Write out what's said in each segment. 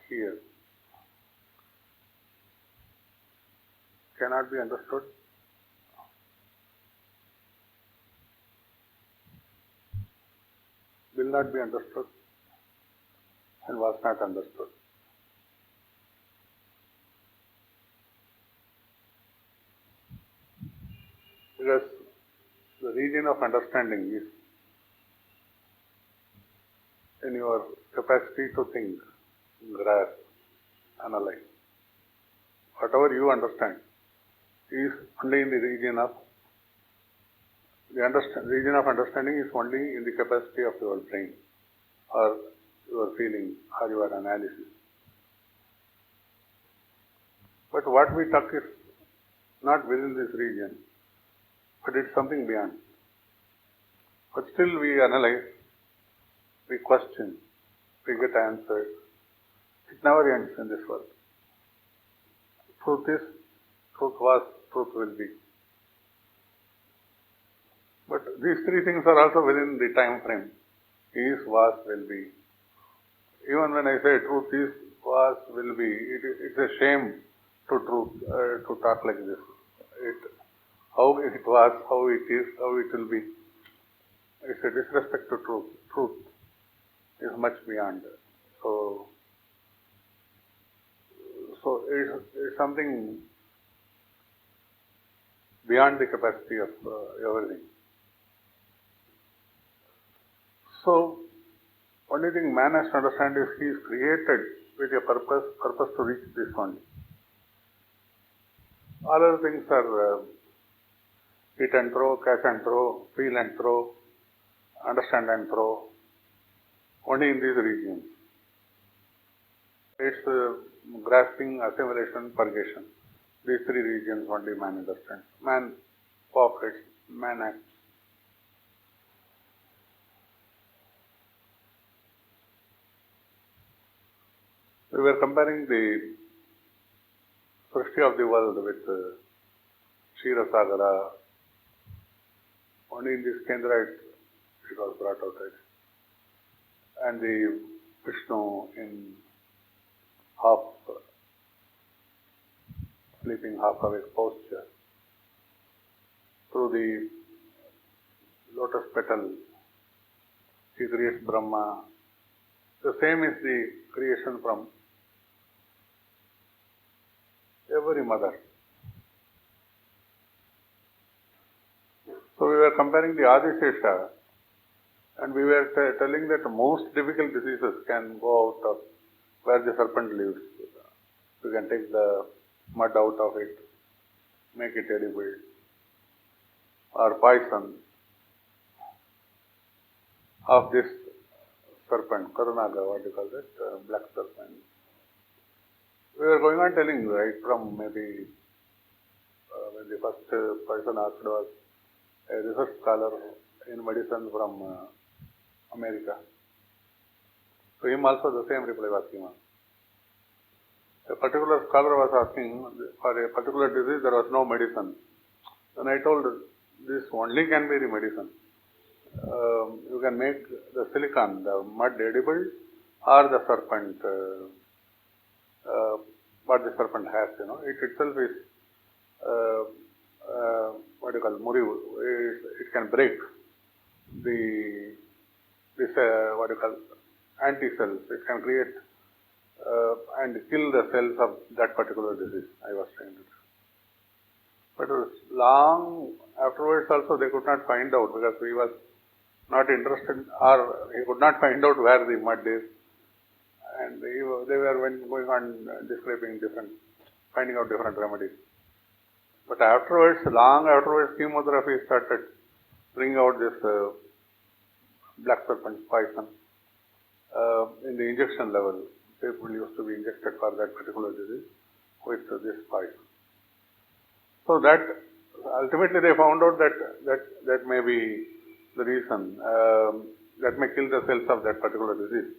here cannot be understood. Will not be understood and was not understood. Because the region of understanding is in your capacity to think, grasp, analyze. Whatever you understand is only in the region of region of understanding is only in the capacity of your brain or your feeling or your analysis. But what we talk is not within this region, but it's something beyond. But still we analyze, we question, we get answers. It never ends in this world. Truth is, truth was, truth will be. But these three things are also within the time frame. Is, was, will be. Even when I say truth is, was, will be, it's a shame to truth, to talk like this. How it was, how it is, how it will be. It's a disrespect to truth. Truth is much beyond. So it's something beyond the capacity of everything. So, only thing man has to understand is he is created with a purpose to reach this only. All other things are hit and throw, catch and throw, feel and throw, understand and throw, only in these regions. It's grasping, assimilation, purgation. These three regions only man understands. Man cooperates, man acts. We were comparing the Srishti of the world with Ksheera. Only in this Kendra it was brought out, right? And the Vishnu in half sleeping, half awake posture. Through the lotus petal, he creates Brahma. The same is the creation from every mother. So we were comparing the Adisesha, and we were telling that most difficult diseases can go out of where the serpent lives. You can take the mud out of it, make it edible, or poison of this serpent, nAga, what do you call it, black serpent. We were going on telling right from maybe when the first person asked was a research scholar in medicine from America. To him also the same reply was given. A particular scholar was asking for a particular disease there was no medicine. Then I told this only can be the medicine. You can make the silicon, the mud edible, or the serpent, what the serpent has, it itself is, what do you call, muriv, it can break this what do you call, anti-cells, it can create and kill the cells of that particular disease, I was trying to do. But it was long afterwards also they could not find out because he was not interested or he could not find out where the mud is. And they were going on describing finding out different remedies. But afterwards, long afterwards, chemotherapy started bringing out this black serpent poison in the injection level. People used to be injected for that particular disease with this poison. So that ultimately they found out that may be the reason that may kill the cells of that particular disease.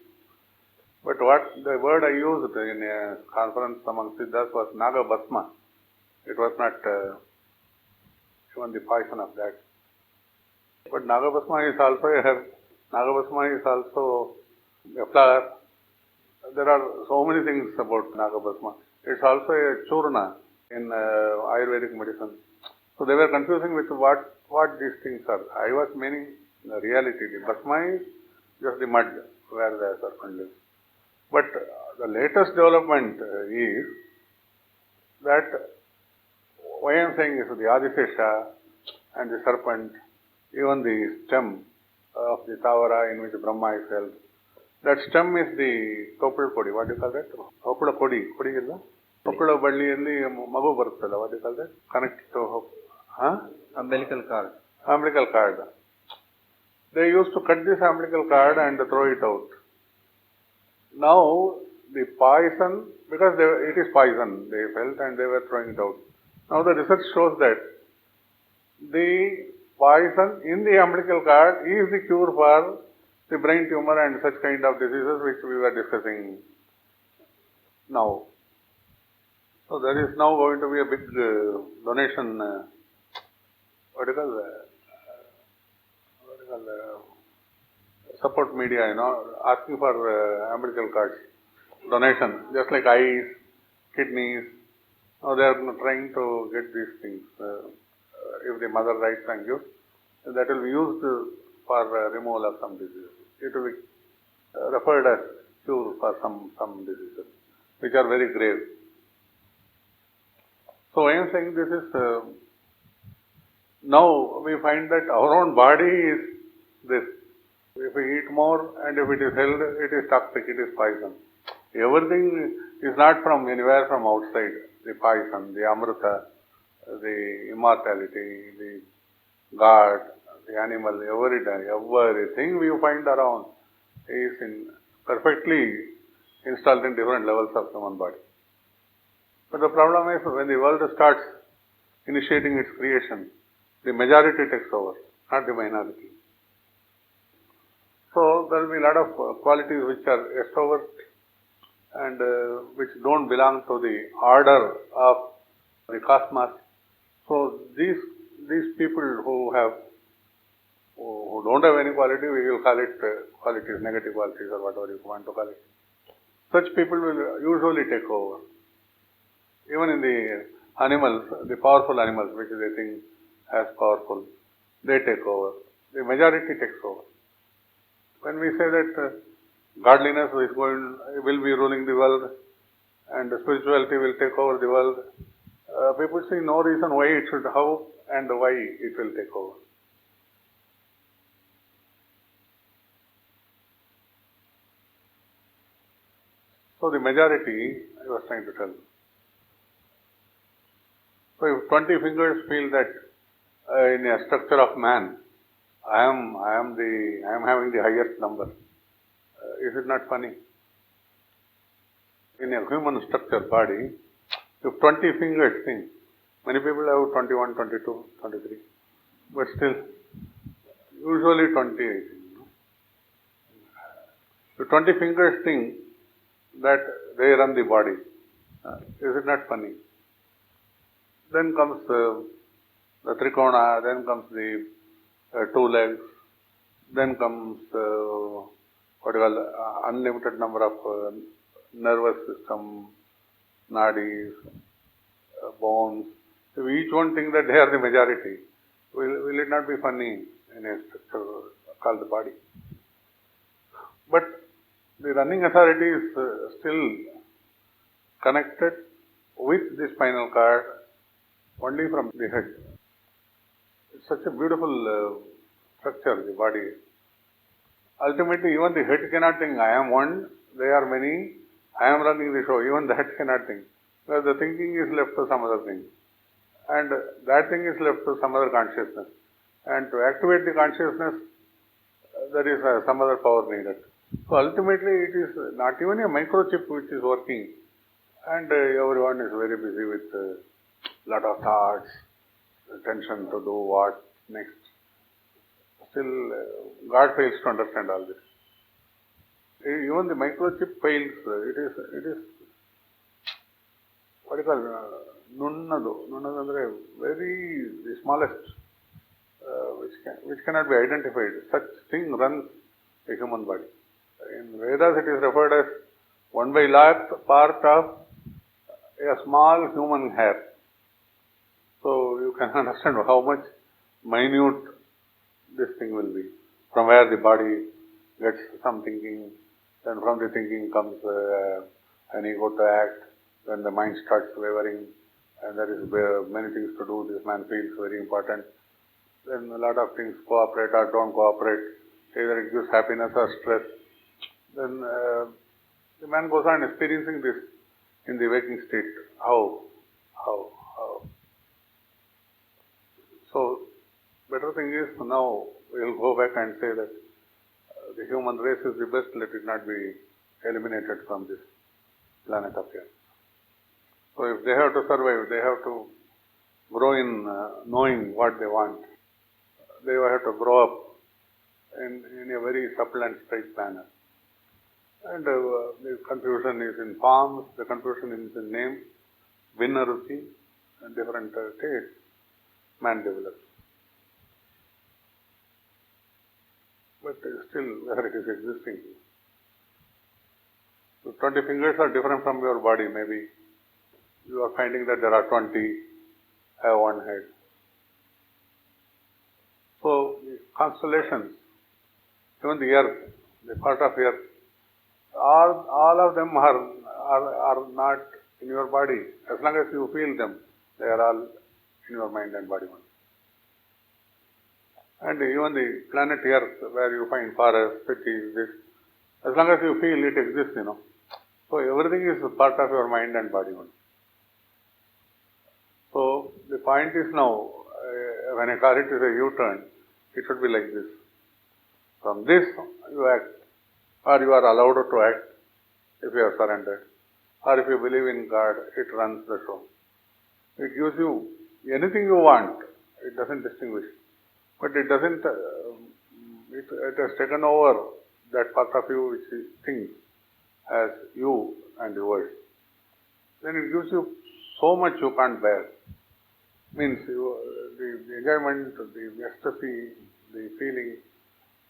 But what the word I used in a conference among Siddhas was nAga bhasma. It was not even the poison of that. But nAga bhasma is also a flower there are so many things about Naga bhasma. It's also a churna in Ayurvedic medicine. So they were confusing with what these things are. I was meaning the reality. The bhasma is just the mud where the serpent lives. But the latest development is that why I am saying is the Adisesha and the serpent, even the stem of the Tavara in which Brahma is held, that stem is the Topul Podi. What do you call that? Topula Podi. Podi is the Topula Badli Magu Barthala. What do you call that? Connect to umbilical cord. Umbilical cord. They used to cut this umbilical cord and throw it out. Now, the poison, because it is poison, they felt and they were throwing it out. Now, the research shows that the poison in the umbilical cord is the cure for the brain tumor and such kind of diseases which we were discussing now. So, there is now going to be a big donation, support media, asking for umbilical cords, donation, just like eyes, kidneys. Now they are trying to get these things. If the mother writes and gives, that will be used for removal of some diseases. It will be referred as cure for some diseases, which are very grave. So I am saying this is, now we find that our own body is this. If we eat more and if it is held, it is toxic, it is poison. Everything is not from anywhere from outside. The poison, the amrita, the immortality, the God, the animal, everything we find around is perfectly installed in different levels of human body. But the problem is when the world starts initiating its creation, the majority takes over, not the minority. So there will be a lot of qualities which are extrovert and which don't belong to the order of the cosmos. So these people who don't have any quality, we will call it qualities, negative qualities or whatever you want to call it. Such people will usually take over. Even in the animals, the powerful animals which they think as powerful, they take over. The majority takes over. When we say that godliness will be ruling the world and spirituality will take over the world, people see no reason why it should, how and why it will take over. So the majority, I was trying to tell. So if 20 fingers feel that in a structure of man, I am having the highest number. Is it not funny? In a human structure body, if 20 fingers think, many people have 21, 22, 23, but still, usually 20, I think. If 20 fingers think that they run the body, is it not funny? Then comes the trikona, then comes the 2 legs, then comes unlimited number of nervous system, nadis, bones. If each one thinks that they are the majority, will it not be funny in a structure called the body? But the running authority is still connected with the spinal cord only from the head. It's such a beautiful structure, the body. Ultimately, even the head cannot think, I am one, they are many, I am running the show. Even that cannot think. Because the thinking is left to some other thing. And that thing is left to some other consciousness. And to activate the consciousness, there is some other power needed. So ultimately, it is not even a microchip which is working. And everyone is very busy with a lot of thoughts, tension to do what next. Still, God fails to understand all this. Even the microchip fails. It is what do you call nunnadu? Nunnadu andre very the smallest, which cannot be identified. Such thing runs a human body. In Vedas, it is referred as 1/100th part of a small human hair. So you can understand how much minute this thing will be. From where the body gets some thinking, then from the thinking comes an ego to act, then the mind starts wavering, and there is many things to do. This man feels very important. Then a lot of things cooperate or don't cooperate. Either it gives happiness or stress. Then the man goes on experiencing this in the waking state. How? So, better thing is now we will go back and say that the human race is the best, let it not be eliminated from this planet of Earth. So if they have to survive, they have to grow in knowing what they want. They have to grow up in a very supple and straight manner. And the confusion is in forms, the confusion is in names, Vinnaruchi, and different tastes man develops. But still, whether it is existing. So 20 fingers are different from your body, maybe. You are finding that there are 20, have one head. So, the constellations, even the earth, the part of earth, all of them are not in your body. As long as you feel them, they are all in your mind and body only. And even the planet Earth, where you find forests, cities, this, as long as you feel it exists, So everything is part of your mind and body only. So the point is now, when I call it as a U-turn, it should be like this. From this you act, or you are allowed to act if you have surrendered, or if you believe in God, it runs the show. It gives you anything you want. It doesn't distinguish. But it doesn't, it has taken over that part of you which thinks as you and yours. Then it gives you so much you can't bear. Means the enjoyment, the ecstasy, the feeling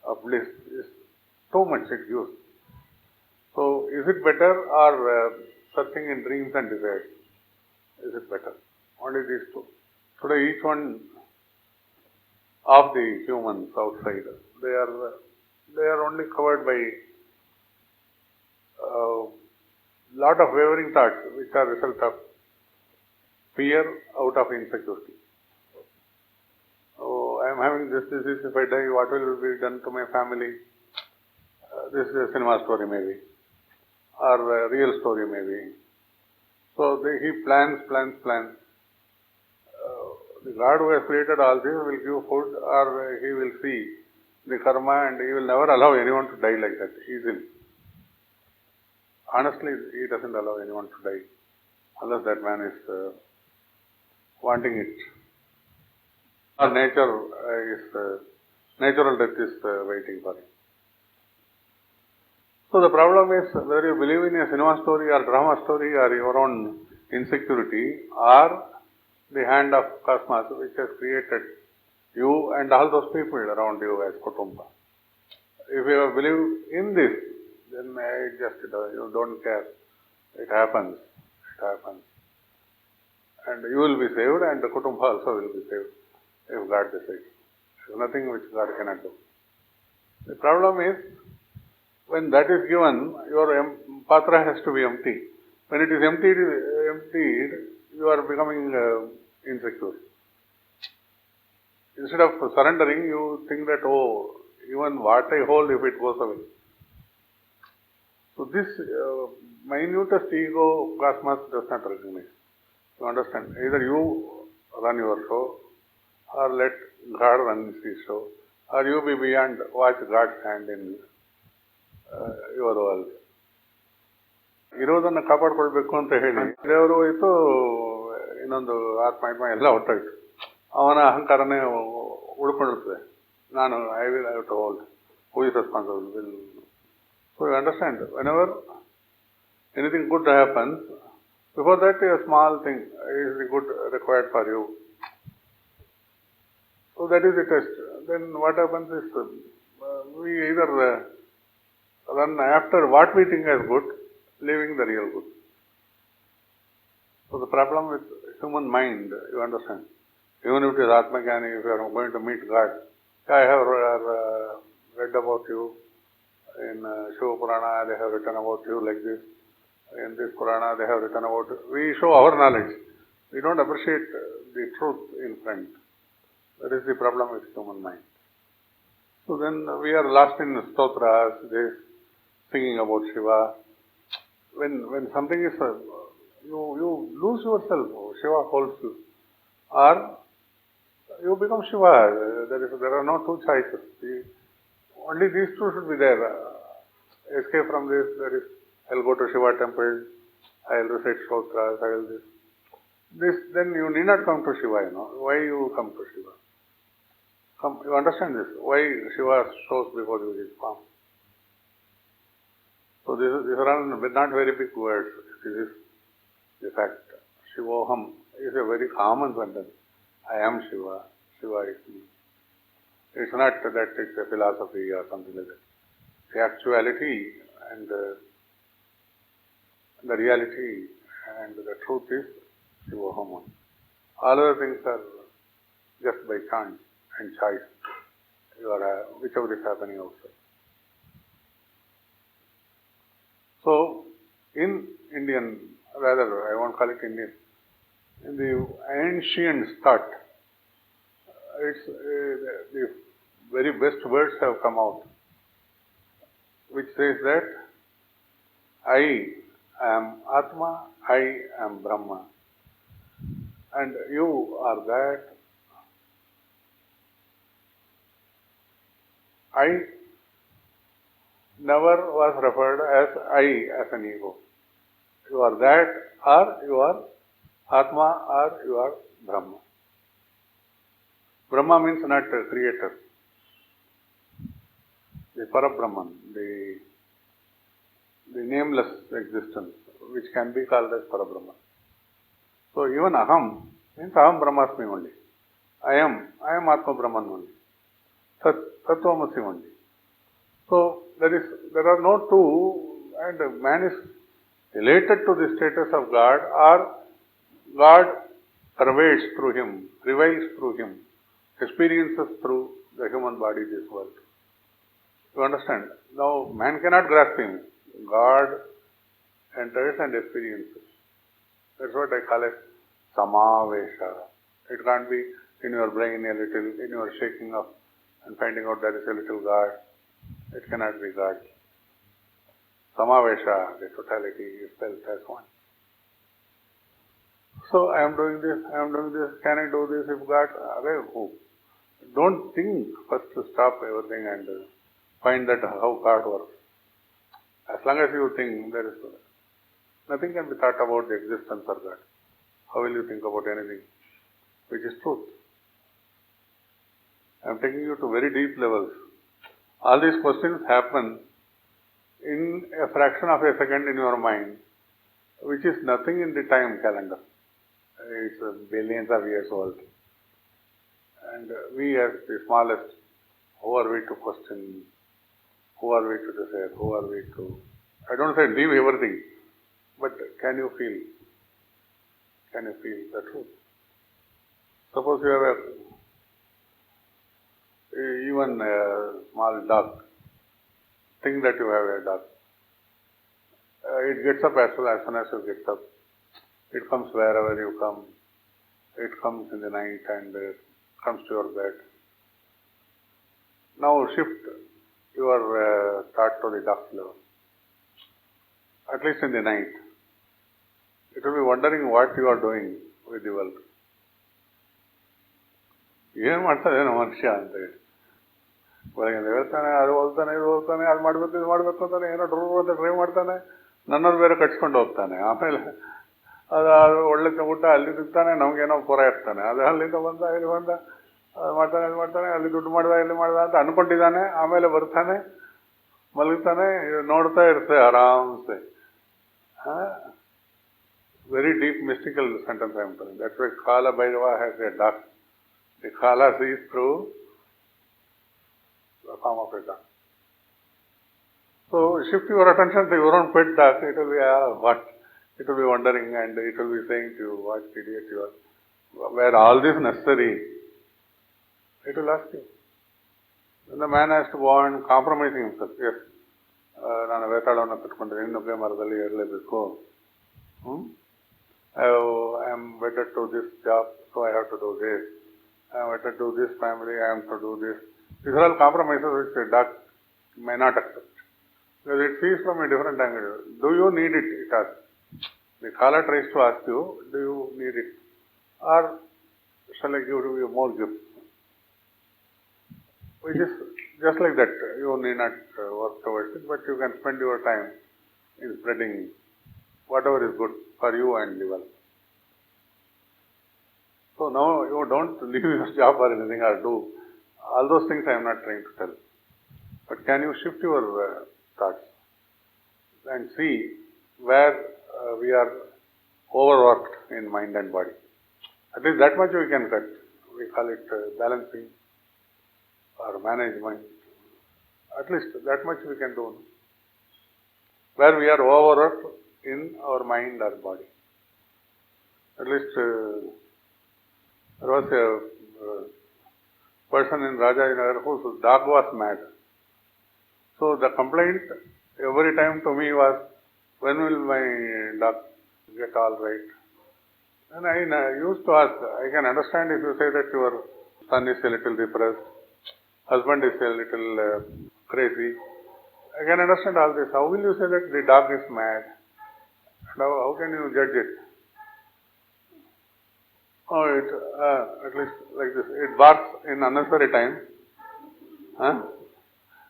of bliss is so much it gives. So is it better or searching in dreams and desires? Is it better? Only these two. Today each one of the humans outside, they are only covered by lot of wavering thoughts which are result of fear out of insecurity. Oh, I am having this disease, if I die, what will be done to my family? This is a cinema story maybe, or a real story maybe. So he plans. The God who has created all this will give food, or he will see the karma, and he will never allow anyone to die like that easily. Honestly, he doesn't allow anyone to die unless that man is wanting it. Or natural death is waiting for him. So the problem is whether you believe in a cinema story or drama story or your own insecurity or the hand of cosmos which has created you and all those people around you as kutumba. If you have believed in this, then you don't care. It happens. And you will be saved and the kutumba also will be saved if God decides. There is nothing which God cannot do. The problem is, when that is given, your patra has to be empty. When it is emptied, you are becoming insecure. Instead of surrendering, you think that, even what I hold, if it goes away. So this minutest ego cosmos does not recognize. You understand? Either you run your show, or let God run his show, or you be beyond, watch God's hand in your world. ಇರೋದನ್ನು ಕಾಪಾಡ್ಕೊಳ್ಬೇಕು ಅಂತ ಹೇಳಿ ದೇವರು ಹೋಯಿತು, ಇನ್ನೊಂದು ಆತ್ಮ ಎಲ್ಲ ಹೊಟ್ಟೋಯ್ತು. ಅವನ ಅಹಂಕಾರನೇ ಉಳ್ಕೊಂಡಿರ್ತದೆ. ನಾನು I will have to hold, who is responsible, will. So you understand, whenever anything good happens, before that a small thing is the good required for you. So that is the test. Then what happens is, we either run after what we think is good, leaving the real good. So the problem with human mind, you understand, even if it is Atmajnani, if you are going to meet God, I have read about you in Shiva Purana, they have written about you like this. In this Purana, they have written about you. We show our knowledge. We don't appreciate the truth in front. That is the problem with human mind. So then we are lost in stotras, this singing about Shiva. When something is, you lose yourself, Shiva holds you. Or you become Shiva. There are no two choices. Only these two should be there. Escape from this, there is, I'll go to Shiva temple, I'll recite stotras, I'll this, then you need not come to Shiva, Why you come to Shiva? You understand this? Why Shiva shows before you his palm? So these are not very big words. This is the fact. shivOham is a very common sentence. I am Shiva. Shiva is me. It's not that it's a philosophy or something like that. The actuality and the reality and the truth is shivOham. All other things are just by chance and choice. You are whichever is happening outside. So, in Indian, rather I won't call it Indian, in the ancient thought, it's the very best words have come out, which says that I am Atma, I am Brahma, and you are that. I never was referred as I as an ego. You are that, or you are Atma, or you are Brahma. Brahma means not a creator. The Parabrahman, the nameless existence, which can be called as Parabrahman. So even Aham means Aham Brahmasmi only. I am Atma Brahman only. Tattvamasi only. So there are no two, and man is related to the status of God, or God pervades through him, prevails through him, experiences through the human body this world. You understand? Now man cannot grasp him. God enters and experiences. That's what I call it samAvesha. It can't be in your brain a little, in your shaking up and finding out there is a little God. It cannot be God. samAvesha, the totality, is felt as one. So I am doing this, can I do this if God? Don't think, first to stop everything and find that how God works. As long as you think, there is nothing can be thought about the existence of God. How will you think about anything which is truth? I am taking you to very deep levels. All these questions happen in a fraction of a second in your mind, which is nothing in the time calendar. It's billions of years old. And we as the smallest, who are we to question? Who are we to decide? Who are we to... I don't say leave everything, but can you feel? Can you feel the truth? Suppose you have even a small dog. Think that you have a dog. It gets up as soon as you get up. It comes wherever you come. It comes in the night and comes to your bed. Now shift your thought to the dog's level. At least in the night. It will be wondering what you are doing with the world. ಏನು ಮಾಡ್ತಾನೇನೋ ಮನುಷ್ಯ ಅಂತ ಹೇಳಿ ಬೆಳಗ್ಗೆ ಹೇಳ್ತಾನೆ, ಅದು ಹೋಗ್ತಾನೆ, ಇದು ಹೋಗ್ತಾನೆ, ಅದು ಮಾಡಬೇಕು, ಇದು ಮಾಡಬೇಕು ಅಂತಾನೆ, ಏನೋ ಅಂತ ಡ್ರೈವ್ ಮಾಡ್ತಾನೆ, ನನ್ನನ್ನು ಬೇರೆ ಕಟ್ಸ್ಕೊಂಡು ಹೋಗ್ತಾನೆ. ಆಮೇಲೆ ಅದು ಒಳ್ಳೆ ಊಟ ಅಲ್ಲಿ ತಿಂತಾನೆ, ನಮಗೇನೋ ಪುರ ಇರ್ತಾನೆ. ಅದು ಅಲ್ಲಿಂದ ಬಂದ, ಇಲ್ಲಿ ಬಂದ, ಅದು ಮಾಡ್ತಾನೆ, ಇದು ಮಾಡ್ತಾನೆ, ಅಲ್ಲಿ ದುಡ್ಡು ಮಾಡ್ದ, ಇಲ್ಲಿ ಮಾಡ್ದ ಅಂತ ಅಂದ್ಕೊಂಡಿದ್ದಾನೆ. ಆಮೇಲೆ ಬರ್ತಾನೆ, ಮಲಗ್ತಾನೆ, ನೋಡ್ತಾ ಇರ್ತೇವೆ ಆರಾಮ್ಸೆ. Very deep mystical sentence I am telling. That's why kAlabhairava has a duck. The Kala sees through the form of a duck. So shift your attention to your own pet dog. It will be what? It will be wondering and it will be saying to you, what idiot you are. Were all this necessary? It will ask you. Then the man has to go on compromising himself. Yes. ನಾನು ವೇತಾಳವನ್ನು ಕಟ್ಕೊಂಡ್ರೆ ನುಗ್ಗೆ ಮರದಲ್ಲಿ ಏರಲೇಬೇಕು. I am wedded to this job, so I have to do this. I am wedded to this family, I am to do this. These are all compromises which a dog may not accept. Because it sees from a different angle. Do you need it? It asks. The caller tries to ask you, do you need it? Or shall I give you more gifts? Which is just like that. You need not work towards it, but you can spend your time in spreading whatever is good for you and the world. So now you don't leave your job or anything or do. All those things I am not trying to tell. But can you shift your thoughts and see where we are overworked in mind and body. At least that much we can cut. We call it balancing or management. At least that much we can do. Where we are overworked in our mind or body. At least there was a person in Rajanagar whose dog was mad. So the complaint every time to me was, when will my dog get all right? And I used to ask, I can understand if you say that your son is a little depressed, husband is a little crazy. I can understand all this. How will you say that the dog is mad? And how can you judge it? Oh, at least like this. It barks in unnecessary time.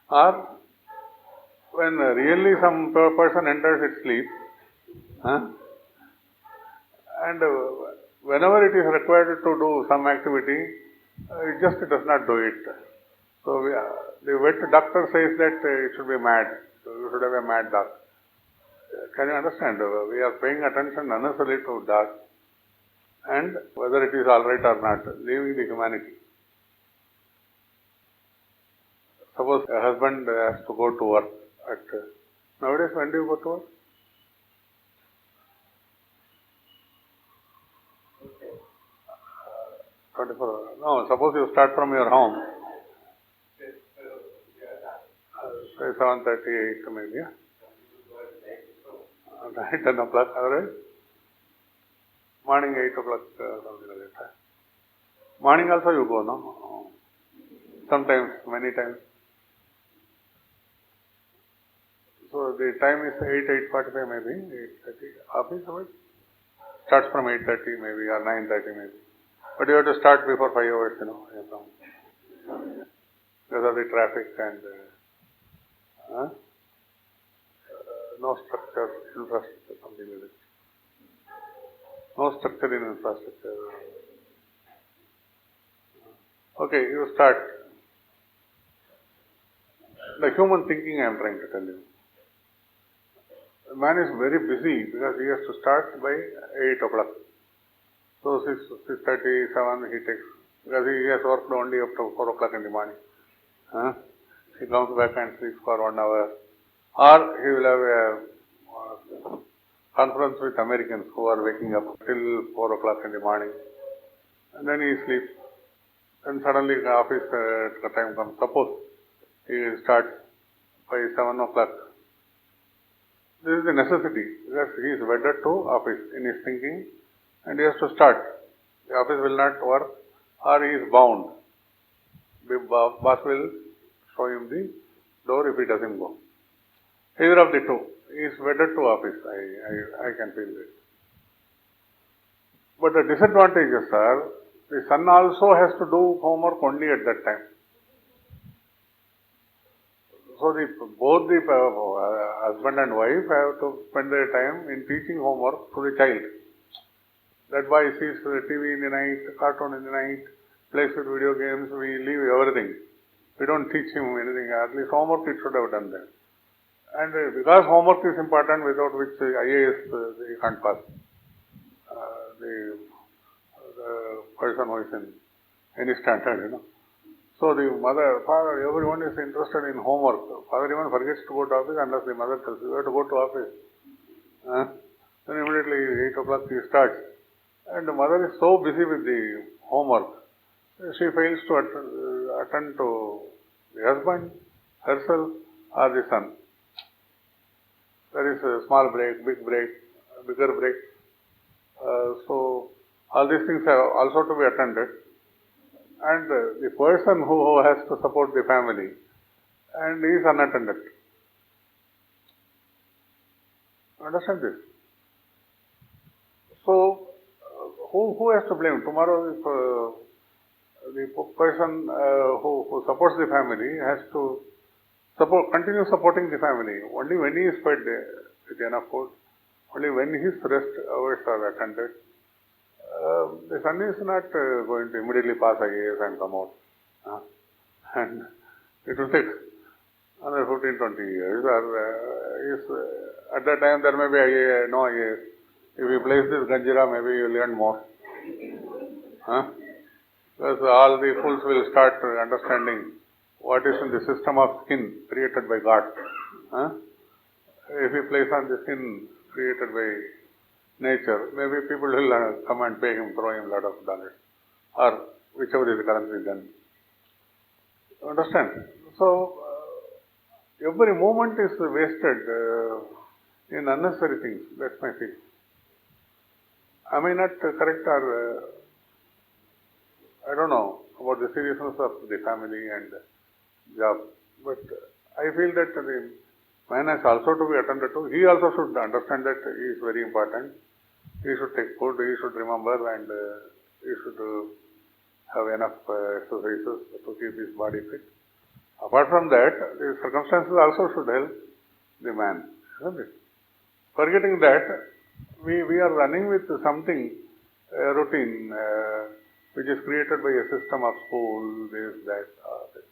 Or when really some person enters its sleep. And whenever it is required to do some activity, it just does not do it. So the vet doctor says that it should be mad. So you should have a mad dog. Can you understand? We are paying attention unnecessarily to dog and whether it is all right or not, leaving the humanity. Suppose a husband has to go to work at nowadays. When do you go to work? No, suppose you start from your home. Say 7:38 maybe. Yeah? 10 o'clock, alright? Morning 8 o'clock, something like that. Morning also you go, no? Sometimes, many times. So the time is 8:45 maybe, 8:30. Office hours starts from 8:30 maybe or 9:30 maybe. But you have to start before 5 hours, because of the traffic and no structure, infrastructure, something like that. No structure in infrastructure. Okay, you start. The human thinking I am trying to tell you. The man is very busy because he has to start by 8 o'clock. So 6:37 he takes, because he has worked only up to 4 o'clock in the morning. He comes back and sleeps for 1 hour. Or he will have a conference with Americans who are waking up till 4 o'clock in the morning. And then he sleeps. Then suddenly the office time comes. Suppose he starts by 7 o'clock. This is the necessity, because he is wedded to office in his thinking and he has to start. The office will not work or he is bound. The boss will show him the door if he doesn't go. Either of the two. He is wedded to office. I can feel it. But the disadvantages are, the son also has to do homework only at that time. So both the husband and wife have to spend their time in teaching homework to the child. That boy sees TV in the night, cartoon in the night, plays with video games, we leave everything. We don't teach him anything. At least homework it should have done that. And because homework is important, without which IAS he can't pass. The person who is in any standard, So the mother, father, everyone is interested in homework. Father even forgets to go to office unless the mother tells you have to go to office. Then immediately 8 o'clock he starts. And the mother is so busy with the homework, she fails to attend to the husband, herself, or the son. There is a small break, big break, bigger break. So all these things are also to be attended. And the person who has to support the family and is unattended. Understand this? So, who has to blame? Tomorrow, if the person who supports the family has to continue supporting the family. Only when he is fed with enough food, only when his rest hours are attended, the son is not going to immediately pass IAS and come out. And it will take another 15-20 years. Or at that time there may be IAS, no IAS. If you place this Ganjira, maybe you will learn more. Because all the fools will start understanding what is in the system of skin created by God. If you place on the skin created by nature, maybe people will come and pay him, throw him a lot of dollars, or whichever is the currency then. Understand? So, every moment is wasted in unnecessary things. That's my feeling. I may not correct or I don't know about the seriousness of the family and job, but I feel that the man has also to be attended to. He also should understand that he is very important. He should take food, he should remember, and he should have enough exercises to keep his body fit. Apart from that, the circumstances also should help the man, isn't it? Forgetting that, we are running with something, a routine, which is created by a system of school, this, that, this.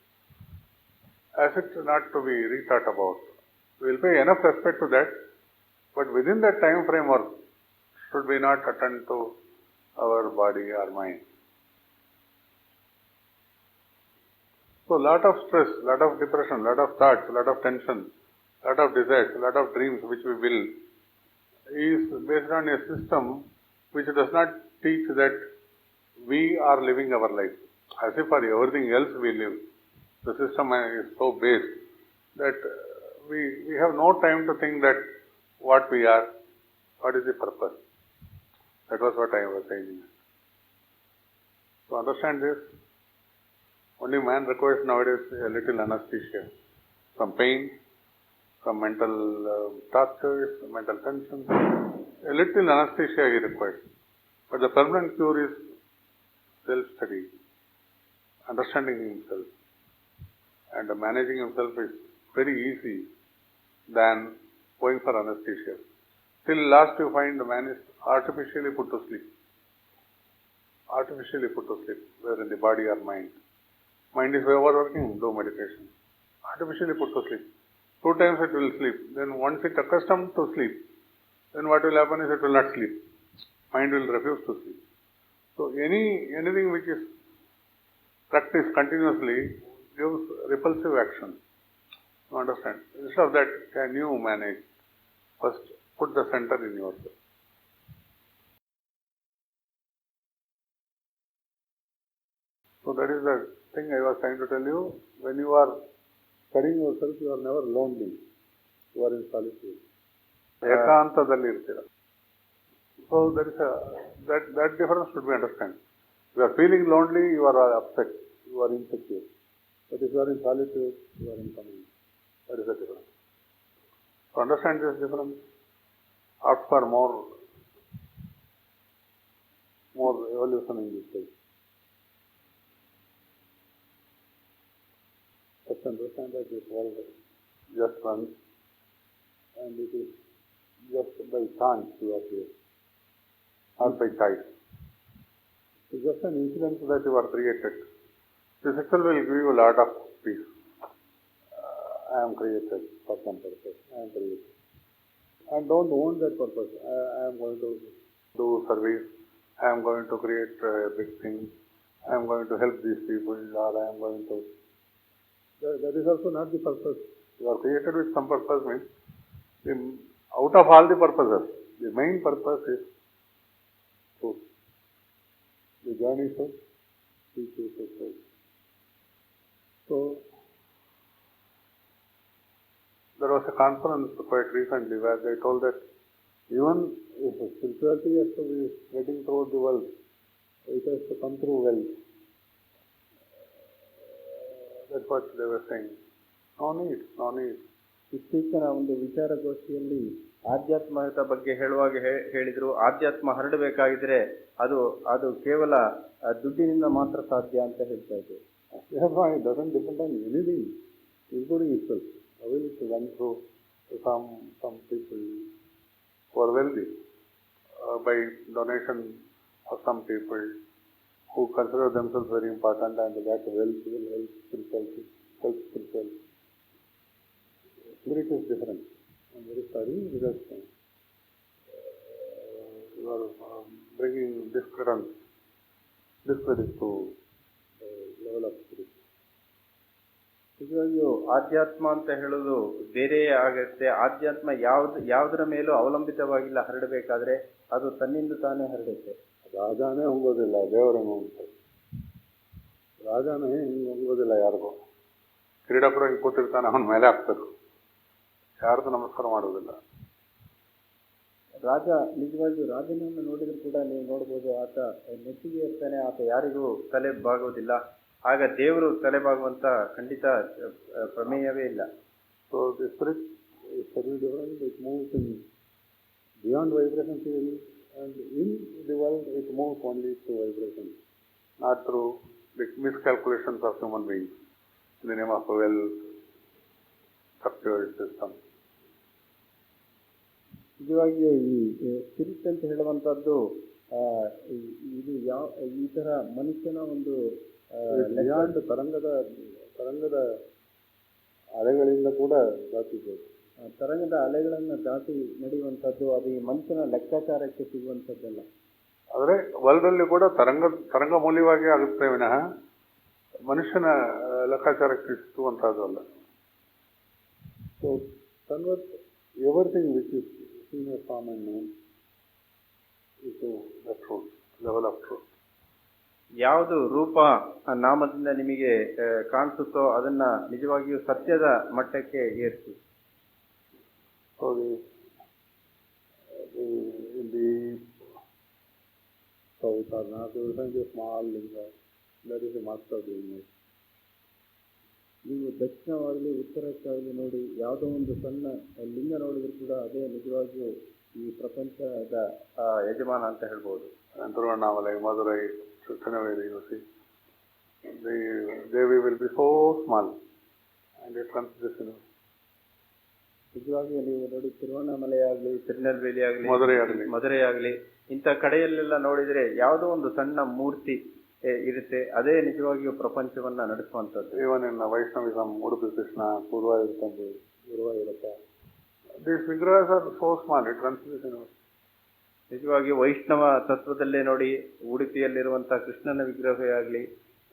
As it's not to be rethought about. We will pay enough respect to that, but within that time framework, should we not attend to our body or mind? So, lot of stress, lot of depression, lot of thoughts, lot of tension, lot of desires, lot of dreams which we build is based on a system which does not teach that we are living our life. As if for everything else we live. The system is so based that we have no time to think that what we are, what is the purpose. That was what I was saying. To understand this, only man requires nowadays a little anesthesia from pain, from mental tortures, mental tension. A little anesthesia he requires. But the permanent cure is self-study, understanding himself, and managing himself is very easy than going for anesthesia. Till last you find the man is artificially put to sleep. Artificially put to sleep, whether in the body or mind. Mind is overworking, do meditation. Artificially put to sleep. 2 times it will sleep. Then once it accustomed to sleep, then what will happen is it will not sleep. Mind will refuse to sleep. So anything which is practiced continuously gives repulsive action. You understand? Instead of that, can you manage? First, put the center in yourself. So that is the thing I was trying to tell you. When you are studying yourself, you are never lonely. You are in solitude. Ekantadalli irtira. So there is that difference should be understood. You are feeling lonely, you are upset, you are insecure. But if you are in solitude, you are in command. That is the difference. To understand this difference, opt for more evolution in this case. Let's understand that this world just runs and it is just by chance you are here, not by choice. It's just an incidence that you are created. This itself will give you a lot of peace. I am created for some purpose. I am created. And don't own that purpose. I am going to do service. I am going to create a big thing. I am going to help these people, or I am going to... That is also not the purpose. You are created with some purpose, means out of all the purposes, the main purpose is truth. The journey to teach you the truth. So, there was a conference quite recently where they told that even if spirituality has to be getting throughout the world, it has to come through wealth. That's what they were saying. No need, no need. ಇತ್ತೀಚಿನ ಒಂದು ವಿಚಾರಗೋಷ್ಠಿಯಲ್ಲಿ ಆಧ್ಯಾತ್ಮದ ಬಗ್ಗೆ ಹೇಳುವಾಗ ಹೇಳಿದ್ರು, ಆಧ್ಯಾತ್ಮ ಹರಡಬೇಕಾಗಿದ್ರೆ ಅದು ಕೇವಲ ದುಡ್ಡಿನಿಂದ ಮಾತ್ರ ಸಾಧ್ಯ ಅಂತ ಹೇಳ್ತಾ ಇದ್ರು. It doesn't depend on anything, including itself. I will run through some people who are wealthy by donation of some people who consider themselves very important, and that wealth will help spirituality, help spirituality. Spirit is different. I am very sorry because you are bringing discredit to level of spirit. ನಿಜವಾಗಿಯೂ ಆಧ್ಯಾತ್ಮ ಅಂತ ಹೇಳೋದು ಬೇರೆ ಆಗುತ್ತೆ. ಆಧ್ಯಾತ್ಮ ಯಾವುದರ ಮೇಲೂ ಅವಲಂಬಿತವಾಗಿಲ್ಲ. ಹರಡಬೇಕಾದ್ರೆ ಅದು ತನ್ನಿಂದ ತಾನೇ ಹರಡುತ್ತೆ. ರಾಜಾನೇ ಹೋಗೋದಿಲ್ಲ, ದೇವರೇನು ಹೋಗ್ತಾರೆ. ರಾಜಾನೇ ಹಿಂಗೆ ಹೋಗೋದಿಲ್ಲ ಯಾರಿಗೂ. ಕ್ರೀಡಾಪುರ ಹಿಂಗೆ ಕೂತಿರ್ತಾನೆ, ಅವನ ಮೇಲೆ ಹಾಕ್ತಾರೆ. ಯಾರ್ದು ನಮಸ್ಕಾರ ಮಾಡೋದಿಲ್ಲ. ರಾಜ ನಿಜವಾಗಿಯೂ ರಾಜನನ್ನು ನೋಡಿದ್ರು ಕೂಡ ನೀವು ನೋಡ್ಬೋದು, ಆತ ನೆಚ್ಚಿಗೆ ಇರ್ತಾನೆ, ಆತ ಯಾರಿಗೂ ತಲೆ ಬಾಗೋದಿಲ್ಲ. ಆಗ ದೇವರು ತಲೆಬಾಗುವಂತ ಖಂಡಿತ ಪ್ರಮೇಯವೇ ಇಲ್ಲ. So the spirit is very different. It moves in beyond vibration theory, and in the world it moves only through vibration, not through the miscalculations of human beings in the name of a well structured system. ನಿಜವಾಗಿಯೂ ಈ spirit ಅಂತ ಹೇಳುವಂತದ್ದು ಇದು ಈ ತರ ಮನುಷ್ಯನ ಒಂದು beyond ತರಂಗದ ಅಲೆಗಳಿಂದ ಕೂಡ ದಾಟಿದೆ. ತರಂಗದ ಅಲೆಗಳನ್ನು ದಾಟಿ ನಡೆಯುವಂಥದ್ದು ಅದು ಈ ಮನುಷ್ಯನ ಲೆಕ್ಕಾಚಾರಕ್ಕೆ ಸಿಗುವಂಥದ್ದಲ್ಲ. ಆದರೆ ವರ್ಲ್ಡಲ್ಲಿ ಕೂಡ ತರಂಗ ಮೂಲವಾಗಿ ಆಗುತ್ತೆ ವಿನಃ ಮನುಷ್ಯನ ಲೆಕ್ಕಾಚಾರಕ್ಕೆ ಸಿಗುವಂಥದ್ದು ಅಲ್ಲ. So convert everything which is seen as form and name into the truth, level of truth. ಯಾವುದು ರೂಪ ನಾಮದಿಂದ ನಿಮಗೆ ಕಾಣಿಸುತ್ತೋ ಅದನ್ನ ನಿಜವಾಗಿಯೂ ಸತ್ಯದ ಮಟ್ಟಕ್ಕೆ ಏರಿಸಿ. So in the south or north, you will find a small linga. That is the master of the universe. ನೀವು ದಕ್ಷಿಣವಾಗಲಿ ಉತ್ತರಕ್ಕಾಗಲಿ ನೋಡಿ, ಯಾವುದೋ ಒಂದು ಸಣ್ಣ ಲಿಂಗ ನೋಡಿದ್ರು ಕೂಡ ಅದೇ ನಿಜವಾಗಿಯೂ ಈ ಪ್ರಪಂಚದ ಯಜಮಾನ ಅಂತ ಹೇಳ್ಬೋದು. Tiruvannamalai, Madurai, Chennai, you see, the Devi will be so small and it runs this universe. ನಿಜವಾಗಿಯೂ ನೀವು ನೋಡಿ ತಿರುವಣ್ಣಾಮಲೈ ಆಗಲಿ, ತಿರುನೆಲ್ವೇಲಿ ಆಗಲಿ, ಮಧುರೈ ಆಗಲಿ, ಇಂಥ ಕಡೆಯಲ್ಲೆಲ್ಲ ನೋಡಿದರೆ ಯಾವುದೋ ಒಂದು ಸಣ್ಣ ಮೂರ್ತಿ ಇರುತ್ತೆ, ಅದೇ ನಿಜವಾಗಿಯೂ ಪ್ರಪಂಚವನ್ನ ನಡೆಸುವಂಥದ್ದು. Even in Vaishnavism, Udupi Krishna, Guruvayurappa, these vigrahas are so small, it runs this universe. ನಿಜವಾಗಿ ವೈಷ್ಣವ ತತ್ವದಲ್ಲೇ ನೋಡಿ, ಉಡುಪಿಯಲ್ಲಿರುವಂತಹ ಕೃಷ್ಣನ ವಿಗ್ರಹವೇ ಆಗಲಿ,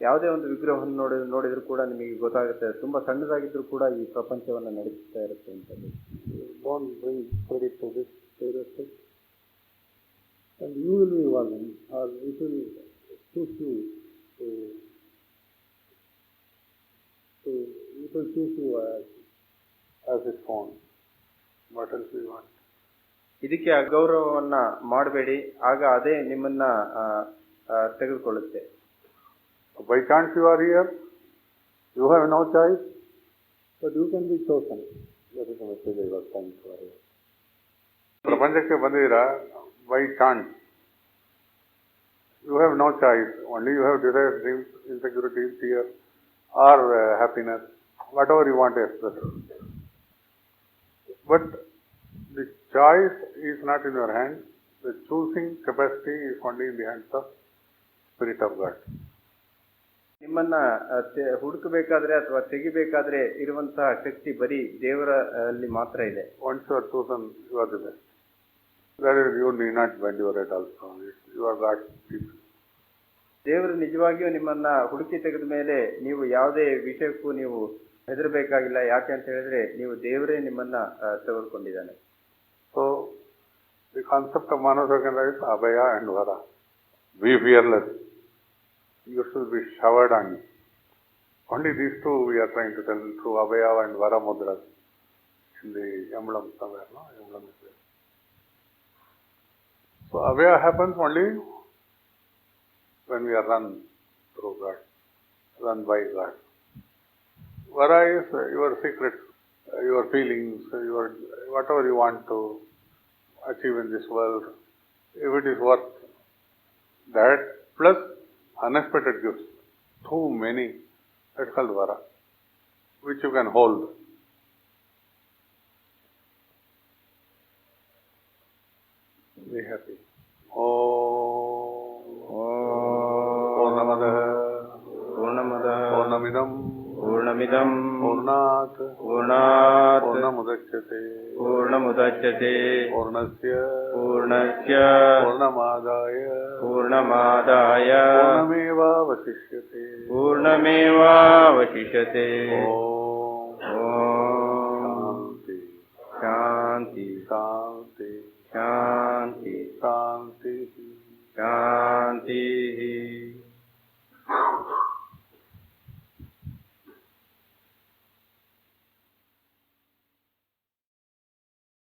ಯಾವುದೇ ಒಂದು ವಿಗ್ರಹವನ್ನು ನೋಡಿದ್ರು ಕೂಡ ನಿಮಗೆ ಗೊತ್ತಾಗುತ್ತೆ, ತುಂಬಾ ಸಣ್ಣದಾಗಿದ್ರು ಕೂಡ ಈ ಪ್ರಪಂಚವನ್ನ ನಡೆಸ್ತಾ ಇರುತ್ತೆ ಅಂತದ್ದು. Don't bring credit to this, and you will be one, or it will choose you as its own. What else we want? ಇದಕ್ಕೆ ಅಗೌರವವನ್ನ ಮಾಡಬೇಡಿ, ಆಗ ಅದೇ ನಿಮ್ಮನ್ನ ತೆಗೆದುಕೊಳ್ಳುತ್ತೆ. By chance you are here, you have no choice, but you can be chosen. That is the message I was trying to say. ಪ್ರಪಂಚಕ್ಕೆ ಬಂದಿದ್ದೀರಾ by chance. You have no choice. Only you have desires, dreams, insecurity, fear, or happiness, whatever you want to express. But the choice is not in your hand. The choosing capacity is only in the hands of Spirit of God. ನಿಮ್ಮನ್ನ ಹುಡುಕಬೇಕಾದ್ರೆ ಅಥವಾ ತೆಗಿಬೇಕಾದ್ರೆ ಇರುವಂತಹ ಶಕ್ತಿ ಬರೀ ದೇವರಲ್ಲಿ ಮಾತ್ರ ಇದೆ. Once you are chosen, you are the best. That is, you need not bend your head also. You are God's people. ದೇವರು ನಿಜವಾಗಿಯೂ ನಿಮ್ಮನ್ನ ಹುಡುಕಿ ತೆಗೆದ ಮೇಲೆ ನೀವು ಯಾವುದೇ ವಿಷಯಕ್ಕೂ ನೀವು ಹೆದರಬೇಕಾಗಿಲ್ಲ. ಯಾಕೆ ಅಂತ ಹೇಳಿದ್ರೆ ನೀವು ದೇವರೇ ನಿಮ್ಮನ್ನ ತೆಗೆದುಕೊಂಡಿದ್ದಾನೆ. So the concept of ManavaSevaKendra is Abhaya and Vara. Be fearless. You should be showered on. Only these two we are trying to tell through Abhaya and Vara mudras in the emblem somewhere, no? Emblem is there. So Abhaya happens only when we are run through God, run by God. Vara is your secrets, your feelings, your whatever you want to achieve in this world. If it is worth that, plus unexpected gifts, too many, that's called Vara, which you can hold. Be happy. पूर्णमिदं पूर्णात् पूर्णमुदच्यते पूर्णस्य पूर्णमादाय पूर्णमेवावशिष्यते शान्ति शान्ति शान्ति शान्ति शान्ति